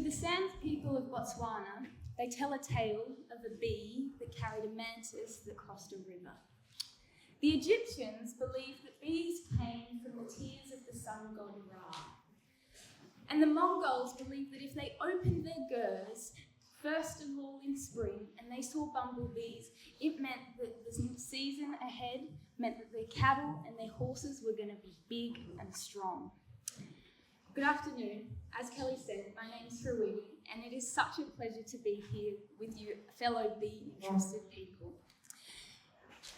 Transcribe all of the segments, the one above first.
the San people of Botswana, they tell a tale of a bee that carried a mantis that crossed a river. The Egyptians believed that bees came from the tears of the sun god Ra. And the Mongols believed that if they opened their girs, first of all in spring, and they saw bumblebees, it meant that the season ahead meant that their cattle and their horses were going to be big and strong. Good afternoon. As Kelly said, my name is Frewoini, and it is such a pleasure to be here with you fellow bee-interested people.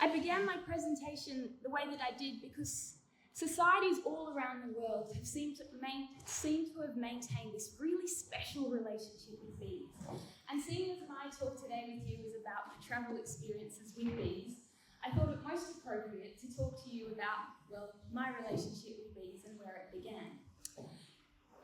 I began my presentation the way that I did because societies all around the world have seemed to have maintained this really special relationship with bees. And seeing as my talk today with you is about my travel experiences with bees, I thought it most appropriate to talk to you about, well, my relationship with bees and where it began.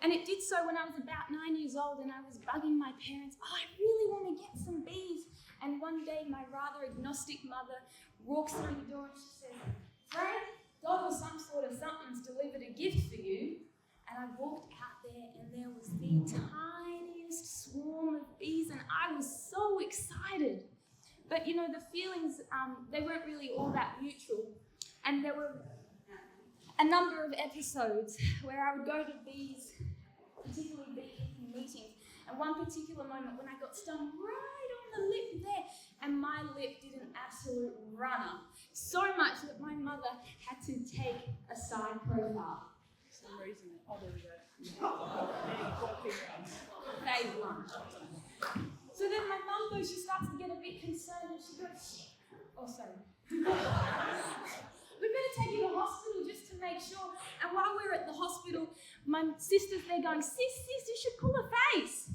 And it did so when I was about 9 years old and I was bugging my parents, I really want to get some bees. And one day my rather agnostic mother walks through the door and she says, Frank, God or some sort of something's delivered a gift for you. And I walked out there and there was the tiniest swarm of bees and I was so excited. But you know, the feelings, they weren't really all that mutual. And there were a number of episodes where I would go to bees, particularly beekeeping meetings, and one particular moment when I got stung right on the lip there, and my lip did an absolute runner, so much that my mother had to take a side profile. For some reason, oh, there we go. Phase one. So then my mum goes, she starts to get a bit concerned, and she goes, oh, sorry. We better take you to hospital just to make sure. And while we're at the hospital, my sister's there going, sis, you should pull a face.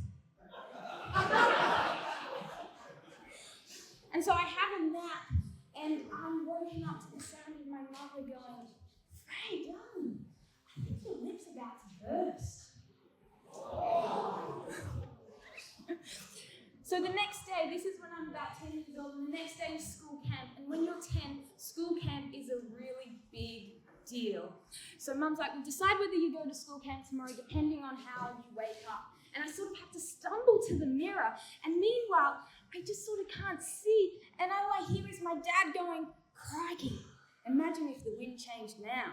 And so I have a nap, and I'm woken up to the sound of my mother going, Frank, darling, I think your lip's about to burst. So the next day, this is when I'm about 10 years old, and the next day is school camp. And when you're 10, school camp is a really big deal. So Mum's like, well, decide whether you go to school camp tomorrow, depending on how you wake up. And I sort of have to stumble to the mirror. And meanwhile, I just sort of can't see. And all I hear is my dad going, crikey, imagine if the wind changed now.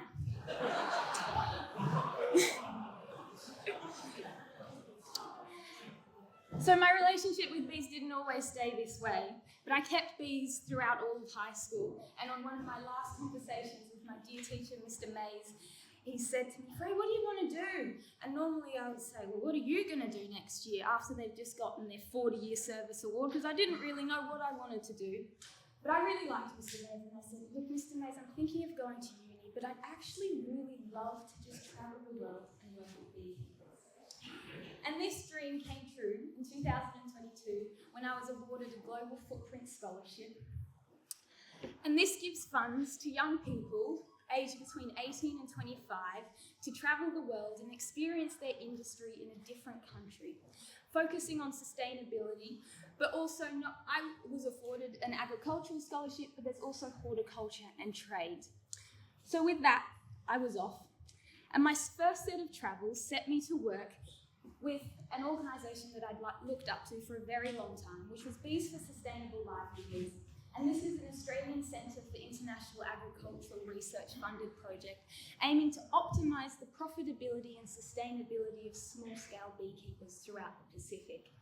So my relationship with bees didn't always stay this way, but I kept bees throughout all of high school. And on one of my last conversations with my dear teacher, Mr. Mays, he said to me, Frey, what do you want to do? And normally I would say, well, what are you going to do next year after they've just gotten their 40-year service award? Because I didn't really know what I wanted to do. But I really liked Mr. Mays, and I said, look, Mr. Mays, I'm thinking of going to uni, but I'd actually really love to just travel the world and work with beekeepers. And this dream came true in 2022 when I was awarded a Global Footprint Scholarship. And this gives funds to young people aged between 18 and 25 to travel the world and experience their industry in a different country, focusing on sustainability, but also I was afforded an agricultural scholarship, but there's also horticulture and trade. So with that, I was off. And my first set of travels set me to work with an organisation that I'd looked up to for a very long time, which was Bees for Sustainable Livelihoods. And this is an Australian Centre for International Agricultural Research funded project aiming to optimise the profitability and sustainability of small-scale beekeepers throughout the Pacific.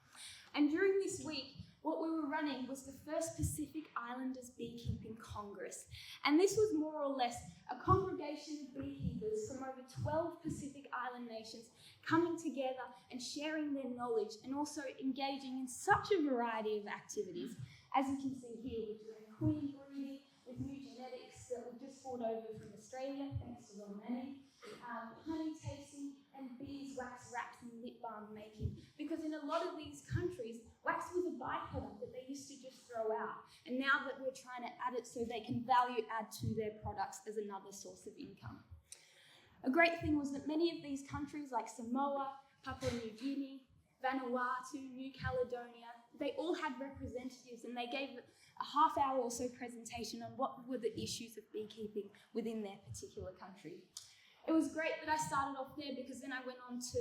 And during this week, what we were running was the first Pacific Islanders Beekeeping Congress. And this was more or less a congregation of beekeepers from over 12 Pacific Island nations coming together and sharing their knowledge and also engaging in such a variety of activities. As you can see here, we're doing queen breeding with new genetics that we've just brought over from Australia, thanks to Ron Manning, honey tasting, and beeswax wraps and lip balm making. Because in a lot of these countries, wax was a byproduct that they used to just throw out. And now that we're trying to add it so they can value add to their products as another source of income. A great thing was that many of these countries like Samoa, Papua New Guinea, Vanuatu, New Caledonia, they all had representatives and they gave a half-hour or so presentation on what were the issues of beekeeping within their particular country. It was great that I started off there because then I went on to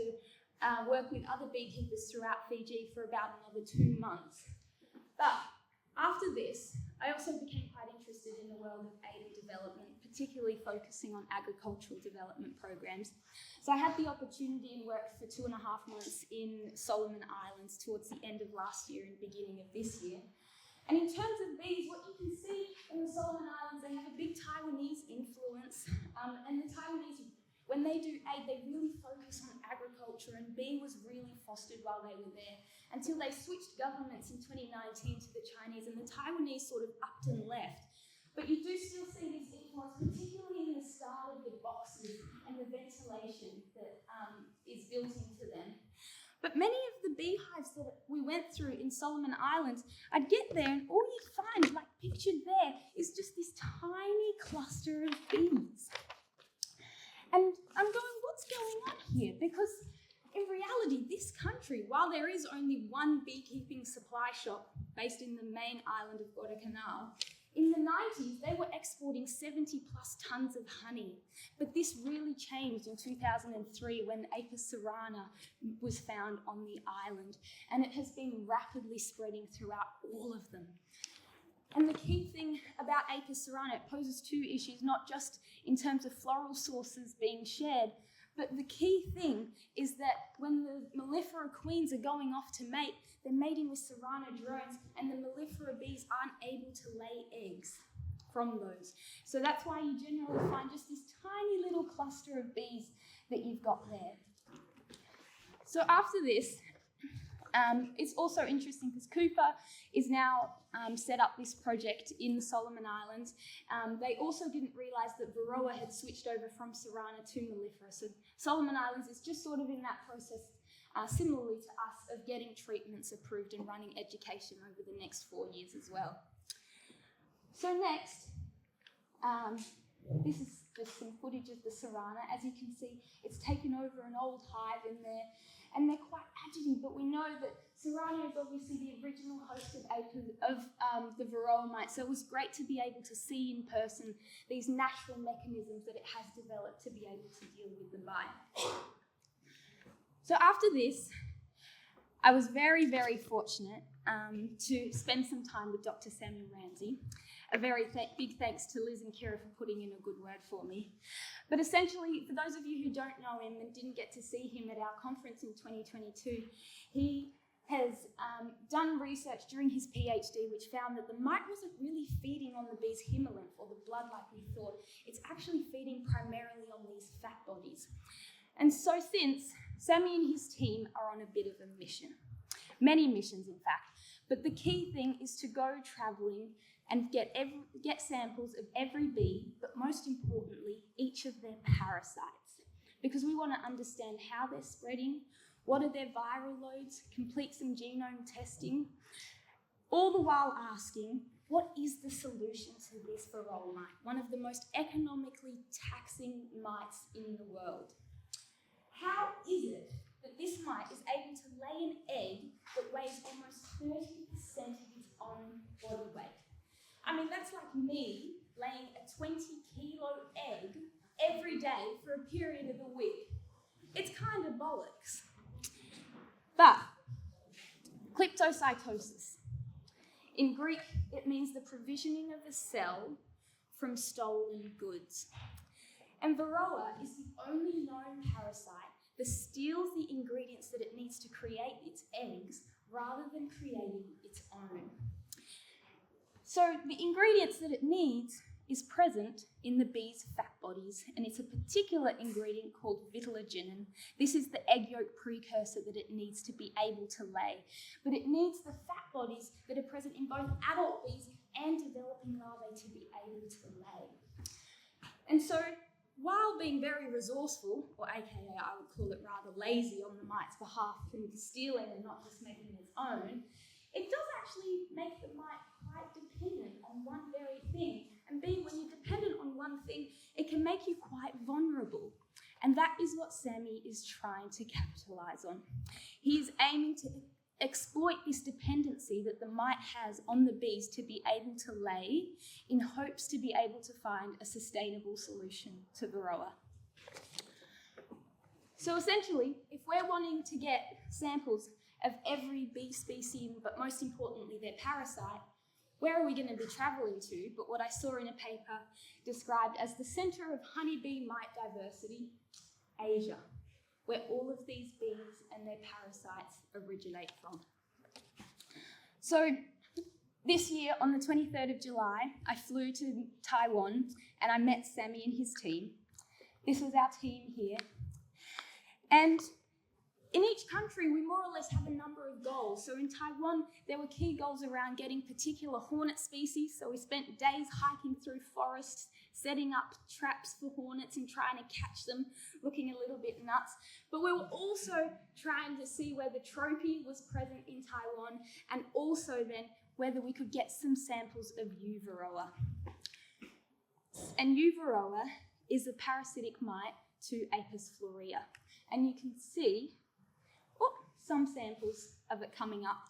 work with other beekeepers throughout Fiji for about another 2 months. But after this, I also became quite interested in the world of aid development, particularly focusing on agricultural development programs. So I had the opportunity and worked for 2.5 months in Solomon Islands towards the end of last year and beginning of this year. And in terms of bees, what you can see in the Solomon Islands, they have a big Taiwanese influence. And the Taiwanese, when they do aid, they really focus on agriculture, and bee was really fostered while they were there until they switched governments in 2019 to the Chinese, and the Taiwanese sort of upped and left. But you do still see this influence, particularly in the style of the boxes and the ventilation that is built into them. But many of the beehives that we went through in Solomon Islands, I'd get there and all you'd find, like pictured there, is just this tiny cluster of bees. And I'm going, what's going on here? Because in reality, this country, while there is only one beekeeping supply shop based in the main island of Guadalcanal, in the 90s, they were exporting 70 plus tons of honey. But this really changed in 2003 when Apis cerana was found on the island. And it has been rapidly spreading throughout all of them. And the key thing about Apis cerana, it poses 2 issues, not just in terms of floral sources being shared, but the key thing is that when the mellifera queens are going off to mate, they're mating with cerana drones, and the mellifera bees aren't able to lay eggs from those. So that's why you generally find just this tiny little cluster of bees that you've got there. So after this, it's also interesting because Cooper is now set up this project in the Solomon Islands. They also didn't realise that Varroa had switched over from cerana to mellifera. So Solomon Islands is just sort of in that process, similarly to us, of getting treatments approved and running education over the next 4 years as well. So next, this is just some footage of the cerana. As you can see, it's taken over an old hive in there, and they're quite agitated, but we know that cerana is obviously the original host of the Varroa mite, so it was great to be able to see in person these natural mechanisms that it has developed to be able to deal with the mite. So after this, I was very, very fortunate to spend some time with Dr. Samuel Ramsey. A very big thanks to Liz and Kira for putting in a good word for me. But essentially, for those of you who don't know him and didn't get to see him at our conference in 2022, he has done research during his PhD which found that the mite wasn't really feeding on the bee's hemolymph or the blood like we thought. It's actually feeding primarily on these fat bodies. And so since, Sammy and his team are on a bit of a mission. Many missions, in fact. But the key thing is to go travelling and get samples of every bee, but most importantly, each of their parasites. Because we want to understand how they're spreading, what are their viral loads, complete some genome testing, all the while asking, what is the solution to this Varroa mite, one of the most economically taxing mites in the world? How is it that this mite is able to lay an egg that weighs almost 30% of its own body weight? I mean, that's like me laying a 20-kilo egg every day for a period of a week. It's kind of bollocks. But kleptocytosis. In Greek, it means the provisioning of a cell from stolen goods. And Varroa is the only known parasite that steals the ingredients that it needs to create its eggs rather than creating its own. So the ingredients that it needs is present in the bee's fat bodies, and it's a particular ingredient called vitellogenin. This is the egg yolk precursor that it needs to be able to lay. But it needs the fat bodies that are present in both adult bees and developing larvae to be able to lay. And so, while being very resourceful, or aka I would call it rather lazy on the mite's behalf and stealing and not just making its own, it does actually make the mite quite dependent on one very thing. And being when you're dependent on one thing, it can make you quite vulnerable. And that is what Sammy is trying to capitalise on. He is aiming to exploit this dependency that the mite has on the bees to be able to lay in hopes to be able to find a sustainable solution to Varroa. So essentially, if we're wanting to get samples of every bee species, but most importantly their parasite, where are we going to be travelling to but what I saw in a paper described as the centre of honeybee mite diversity, Asia, where all of these bees and their parasites originate from. So this year, on the 23rd of July, I flew to Taiwan and I met Sammy and his team. This was our team here. And in each country, we more or less have a number of goals. So in Taiwan, there were key goals around getting particular hornet species. So we spent days hiking through forests, setting up traps for hornets and trying to catch them, looking a little bit nuts. But we were also trying to see whether trophy was present in Taiwan, and also then whether we could get some samples of U. varroa. And U. varroa is a parasitic mite to Apis florea. And you can see some samples of it coming up.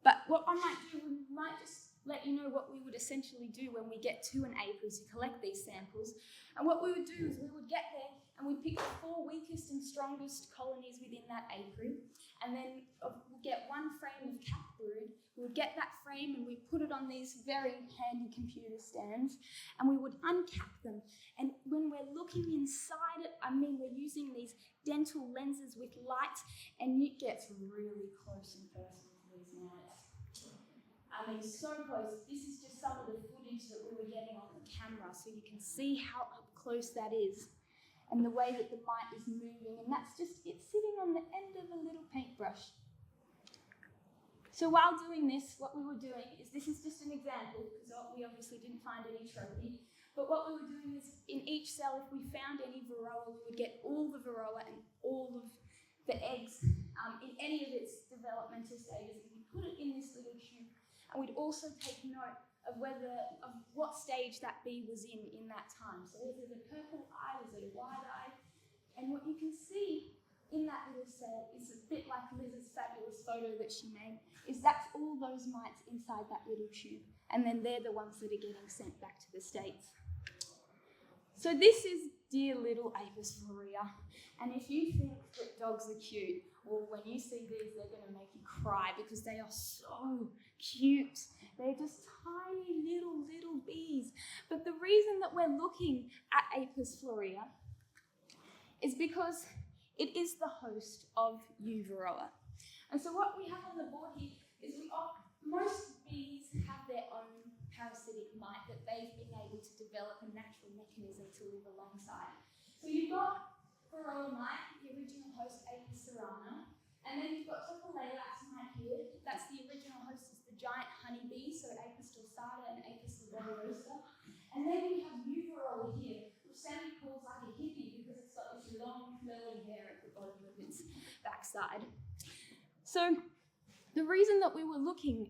But what I might do, we might just let you know what we would essentially do when we get to an apiary to collect these samples. And what we would do is we would get there and we'd pick the 4 weakest and strongest colonies within that apiary. And then we'll get one frame of cap brood. We would get that frame and we'd put it on these very handy computer stands and we would uncap them. And when we're looking inside it, we're using these dental lenses with light, and it gets really close and personal to these mites. So close. This is just some of the footage that we were getting on the camera, so you can see how up close that is and the way that the mite is moving, and that's just it sitting on the end of a little paintbrush. So while doing this, what we were doing is, this is just an example, because we obviously didn't find any trophy, but what we were doing is, in each cell, if we found any varroa, we would get all the varroa and all of the eggs in any of its developmental stages, and we'd put it in this little tube, and we'd also take note of what stage that bee was in that time. So was it a purple eye, was it a wide eye? And what you can see in that little cell is a bit like Liz's fabulous photo that she made, is that's all those mites inside that little tube. And then they're the ones that are getting sent back to the States. So this is dear little Apis florea. And if you think that dogs are cute, well, when you see these, they're going to make you cry because they are so cute. They're just tiny little bees. But the reason that we're looking at Apis florea is because it is the host of U. varroa. And so what we have on the board here is most bees have their own parasitic mite that they've been able to develop a natural mechanism to live alongside. So you've got varroa mite, the original host Apis cerana, and then you've got Tocal mite here. That's the original host, is the giant honeybee, so Apis dorsata and Apis laboriosa. And then we have U. varroa here, which Sammy calls like a hippie because it's got this long curly hair at the bottom of its backside. So the reason that we were looking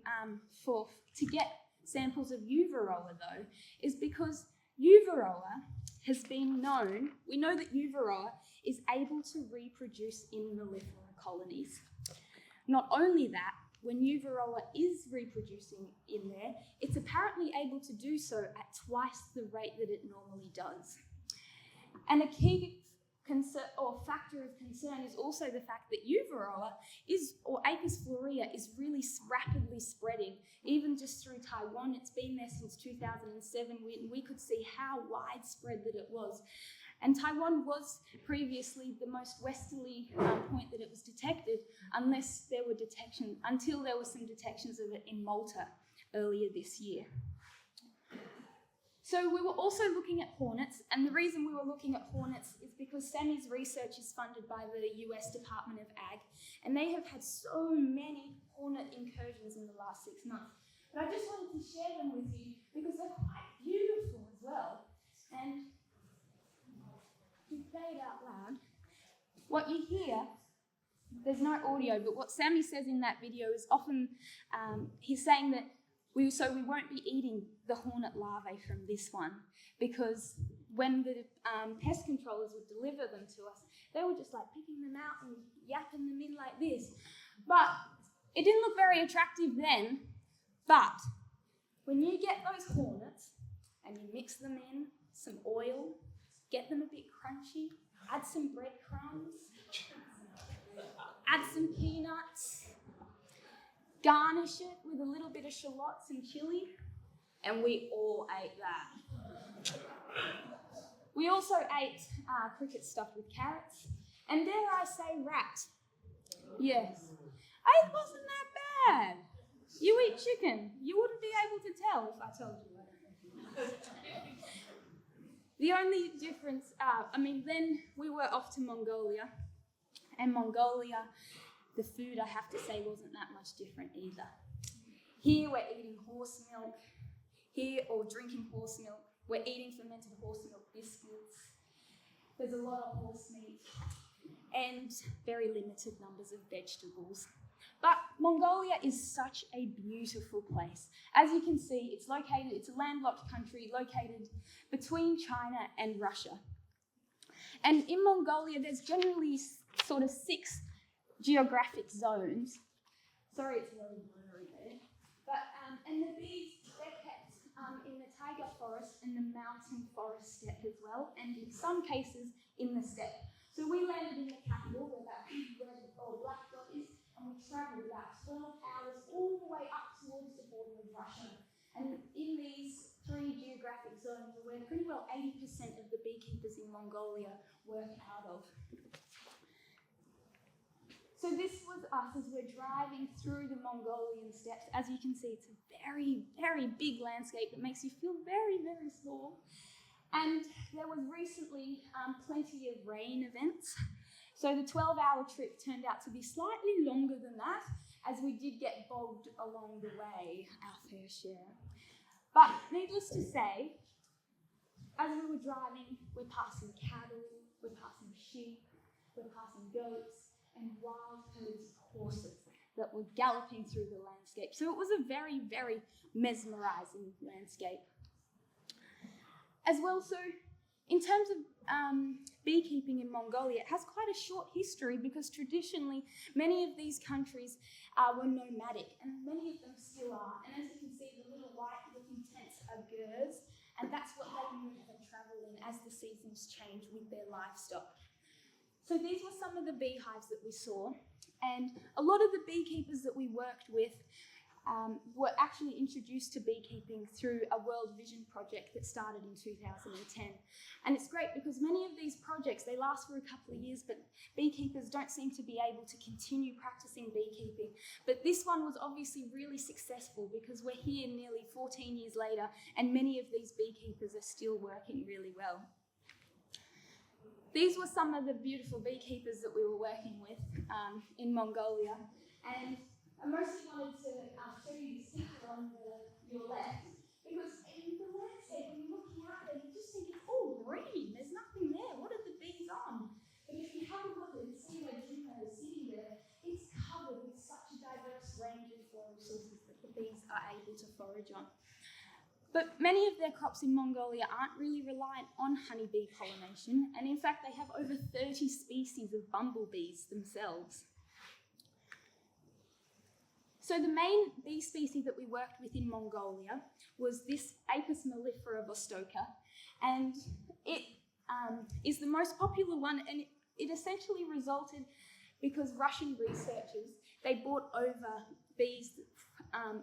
to get samples of U. varroa though is because U. varroa has been known, we know that U. varroa is able to reproduce in mellifera colonies. Not only that, when U. varroa is reproducing in there, it's apparently able to do so at twice the rate that it normally does. And a key factor of concern is also the fact that U. varroa or Apis florea is really rapidly spreading. Even just through Taiwan, it's been there since 2007. We could see how widespread that it was. And Taiwan was previously the most westerly point that it was detected, until there were some detections of it in Malta earlier this year. So we were also looking at hornets, and the reason we were looking at hornets is because Sammy's research is funded by the US Department of Ag, and they have had so many hornet incursions in the last 6 months. But I just wanted to share them with you because they're quite beautiful as well. And to say it out loud, what you hear, there's no audio, but what Sammy says in that video is often, he's saying that we won't be eating the hornet larvae from this one, because when the pest controllers would deliver them to us, they were just like picking them out and yapping them in like this. But it didn't look very attractive then, but when you get those hornets and you mix them in some oil, get them a bit crunchy, add some breadcrumbs, add some peanuts, garnish it with a little bit of shallots and chili, and we all ate that. We also ate cricket stuffed with carrots, and dare I say rat. Yes, it wasn't that bad. You eat chicken, you wouldn't be able to tell if I told you. The only difference, then we were off to Mongolia, and Mongolia, the food, I have to say, wasn't that much different either. Here we're eating horse milk, or drinking horse milk. We're eating fermented horse milk biscuits. There's a lot of horse meat and very limited numbers of vegetables. But Mongolia is such a beautiful place. As you can see, it's a landlocked country located between China and Russia. And in Mongolia, there's generally sort of 6 geographic zones. Sorry, it's really blurry there. But, and the bees, they're kept in the taiga forest and the mountain forest steppe as well, and in some cases in the steppe. So we landed in the capital where that big red or black dot is, and we travelled about 12 hours all the way up towards the border of Russia. And in these 3 geographic zones, where pretty well 80% of the beekeepers in Mongolia work out of. So this was us as we're driving through the Mongolian steppes. As you can see, it's a very, very big landscape that makes you feel very, very small. And there was recently plenty of rain events. So the 12-hour trip turned out to be slightly longer than that, as we did get bogged along the way, our fair share. But needless to say, as we were driving, we're passing cattle, we're passing sheep, we're passing goats, and wild herds of horses that were galloping through the landscape. So it was a very, very mesmerising landscape. As well, so in terms of beekeeping in Mongolia, it has quite a short history because traditionally many of these countries were nomadic, and many of them still are. And as you can see, the little white-looking tents are gers, and that's what they move and travel in as the seasons change with their livestock. So these were some of the beehives that we saw, and a lot of the beekeepers that we worked with were actually introduced to beekeeping through a World Vision project that started in 2010. And it's great because many of these projects, they last for a couple of years, but beekeepers don't seem to be able to continue practicing beekeeping. But this one was obviously really successful because we're here nearly 14 years later, and many of these beekeepers are still working really well. These were some of the beautiful beekeepers that we were working with in Mongolia. And I mostly wanted to show you this picture on your left, because in the landscape, when you're looking out there, you just think it's all green. There's nothing there. What are the bees on? But if you have a look and see where Juno is sitting there, it's covered with such a diverse range of floral sources that the bees are able to forage on. But many of their crops in Mongolia aren't really reliant on honeybee pollination, and in fact they have over 30 species of bumblebees themselves. So the main bee species that we worked with in Mongolia was this Apis mellifera vostoka, and it is the most popular one, and it essentially resulted because Russian researchers, they brought over bees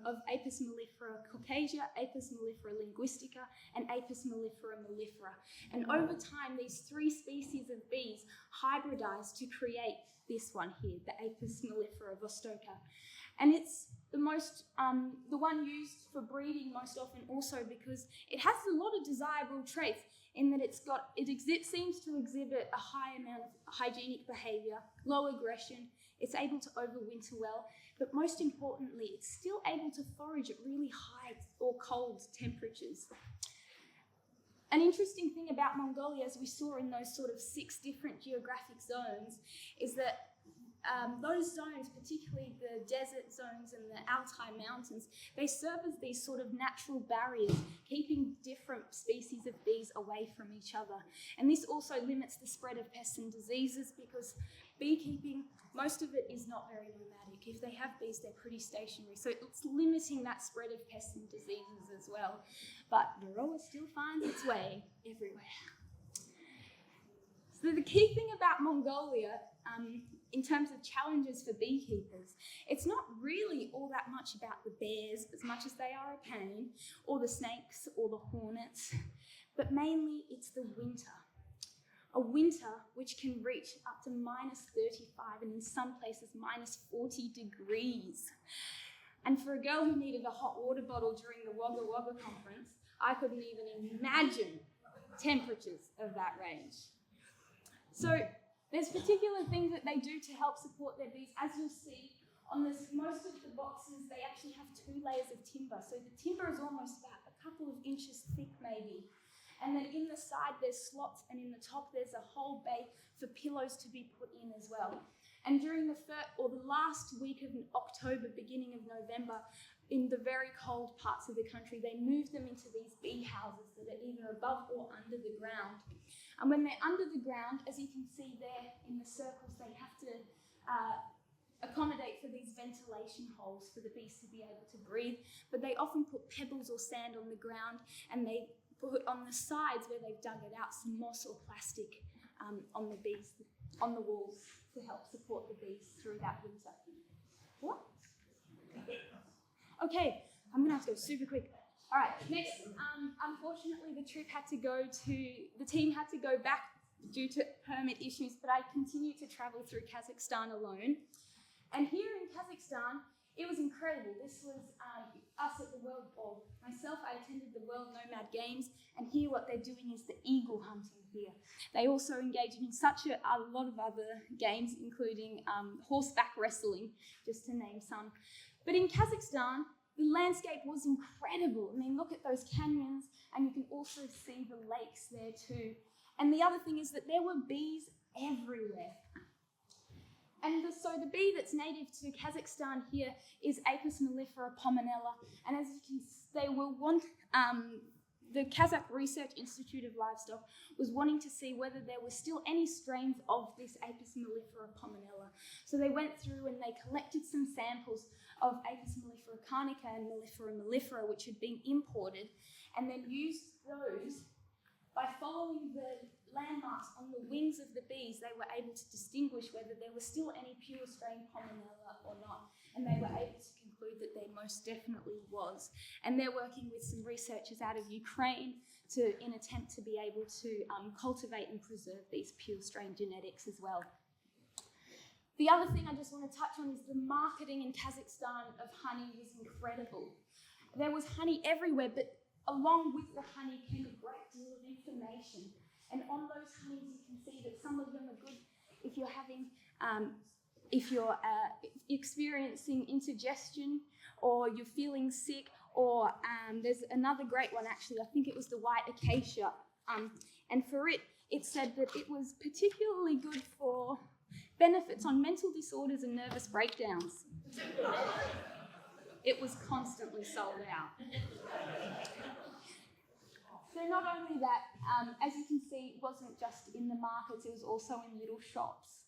of Apis mellifera caucasia, Apis mellifera linguistica, and Apis mellifera mellifera. And over time, these 3 species of bees hybridized to create this one here, the Apis mellifera vostoka. And it's the one used for breeding most often also because it has a lot of desirable traits in that it seems to exhibit a high amount of hygienic behaviour, low aggression, it's able to overwinter well, but most importantly, it's still able to forage at really high or cold temperatures. An interesting thing about Mongolia, as we saw in those sort of 6 different geographic zones, is that those zones, particularly the desert zones and the Altai mountains, they serve as these sort of natural barriers, keeping different species of bees away from each other. And this also limits the spread of pests and diseases because beekeeping, most of it is not very nomadic. If they have bees, they're pretty stationary. So it's limiting that spread of pests and diseases as well. But varroa still finds its way everywhere. So the key thing about Mongolia, in terms of challenges for beekeepers, it's not really all that much about the bears as much as they are a pain, or the snakes, or the hornets, but mainly it's the winter. A winter which can reach up to -35 and in some places -40 degrees. And for a girl who needed a hot water bottle during the Wagga Wagga conference, I couldn't even imagine temperatures of that range. So there's particular things that they do to help support their bees. As you'll see on this, most of the boxes, they actually have 2 layers of timber. So the timber is almost about a couple of inches thick maybe. And then in the side there's slots, and in the top there's a whole bay for pillows to be put in as well. And during the last week of October, beginning of November, in the very cold parts of the country, they move them into these bee houses that are either above or under the ground. And when they're under the ground, as you can see there in the circles, they have to accommodate for these ventilation holes for the bees to be able to breathe. But they often put pebbles or sand on the ground, and they put on the sides where they've dug it out some moss or plastic on the walls to help support the bees through that winter. What? Okay, I'm gonna have to go super quick. All right, next, unfortunately the team had to go back due to permit issues, but I continued to travel through Kazakhstan alone. And here in Kazakhstan, it was incredible. This was us at the myself, I attended the World Nomad Games, and here what they're doing is the eagle hunting here. They also engage in a lot of other games, including horseback wrestling, just to name some. But in Kazakhstan, the landscape was incredible. I mean, look at those canyons, and you can also see the lakes there too. And the other thing is that there were bees everywhere. And so the bee that's native to Kazakhstan here is Apis mellifera pomonella. And as you can see, the Kazakh Research Institute of Livestock was wanting to see whether there were still any strains of this Apis mellifera pomonella. So they went through and they collected some samples of Apis mellifera carnica and Mellifera mellifera, which had been imported, and then used those. By following the landmarks on the wings of the bees, they were able to distinguish whether there was still any pure strain pomonella or not. And they were able to conclude that there most definitely was. And they're working with some researchers out of Ukraine in attempt to be able to cultivate and preserve these pure strain genetics as well. The other thing I just want to touch on is the marketing in Kazakhstan of honey was incredible. There was honey everywhere, but along with the honey came a great deal of information. And on those honeys, you can see that some of them are good if you're experiencing indigestion, or you're feeling sick, or there's another great one actually. I think it was the white acacia, and for it said that it was particularly good for benefits on mental disorders and nervous breakdowns. It was constantly sold out. So not only that, as you can see, it wasn't just in the markets, it was also in little shops.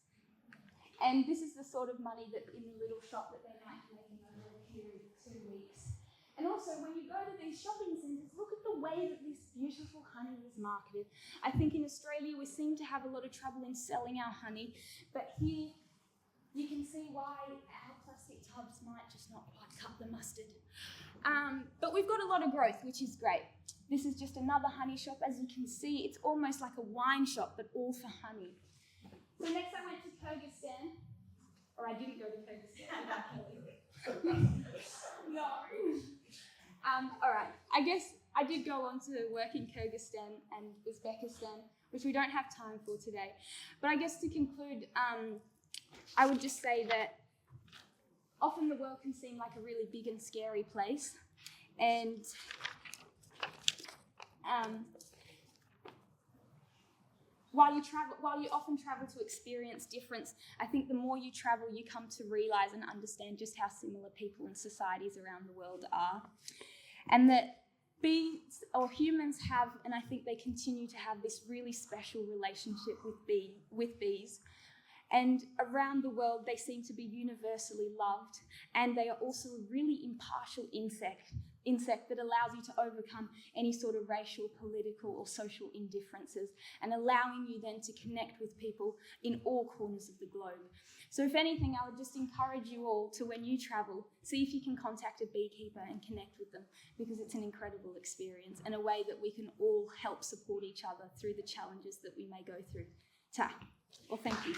And this is the sort of money that in the little shop that they might be making over a period of 2 weeks. And also, when you go to these shopping centres, look at the way that this beautiful honey is marketed. I think in Australia we seem to have a lot of trouble in selling our honey, but here you can see why our plastic tubs might just not quite cut the mustard. But we've got a lot of growth, which is great. This is just another honey shop. As you can see, it's almost like a wine shop, but all for honey. So next I went to Kyrgyzstan, or I didn't go to Kyrgyzstan, no. All right, I guess I did go on to work in Kyrgyzstan and Uzbekistan, which we don't have time for today. But I guess to conclude, I would just say that often the world can seem like a really big and scary place, and while you often travel to experience difference, I think the more you travel, you come to realize and understand just how similar people and societies around the world are. And that bees, or humans have, and I think they continue to have, this really special relationship with bees. And around the world, they seem to be universally loved, and they are also a really impartial insect. insect that allows you to overcome any sort of racial, political, or social indifferences, and allowing you then to connect with people in all corners of the globe. So if anything, I would just encourage you all to, when you travel, see if you can contact a beekeeper and connect with them, because it's an incredible experience and a way that we can all help support each other through the challenges that we may go through. Well, thank you.